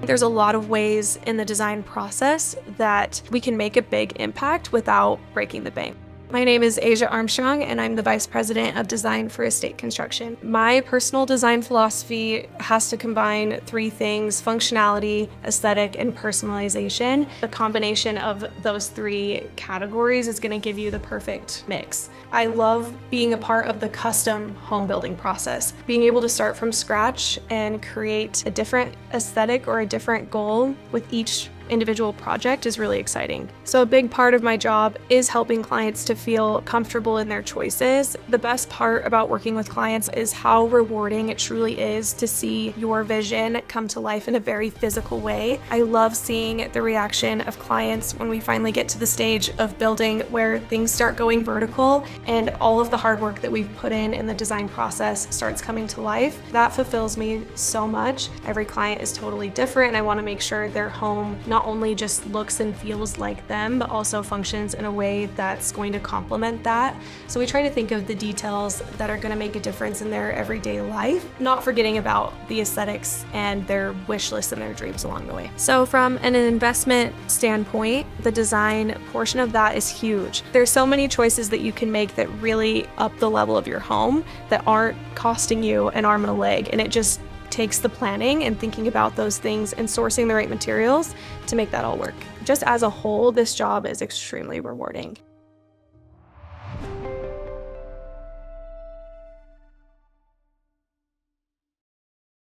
There's a lot of ways in the design process that we can make a big impact without breaking the bank. My name is Aajah Armstrong, and I'm the Vice President of Design for ESTAIT Construction. My personal design philosophy has to combine three things: functionality, aesthetic, and personalization. The combination of those three categories is going to give you the perfect mix. I love being a part of the custom home building process. Being able to start from scratch and create a different aesthetic or a different goal with each individual project is really exciting. So a big part of my job is helping clients to feel comfortable in their choices. The best part about working with clients is how rewarding it truly is to see your vision come to life in a very physical way. I love seeing the reaction of clients when we finally get to the stage of building where things start going vertical and all of the hard work that we've put in the design process starts coming to life. That fulfills me so much. Every client is totally different, and I want to make sure their home not only just looks and feels like them, but also functions in a way that's going to complement that. So we try to think of the details that are going to make a difference in their everyday life, not forgetting about the aesthetics and their wish lists and their dreams along the way. So from an investment standpoint, the design portion of that is huge. There's so many choices that you can make that really up the level of your home that aren't costing you an arm and a leg, and it just takes the planning and thinking about those things and sourcing the right materials to make that all work. Just as a whole, this job is extremely rewarding.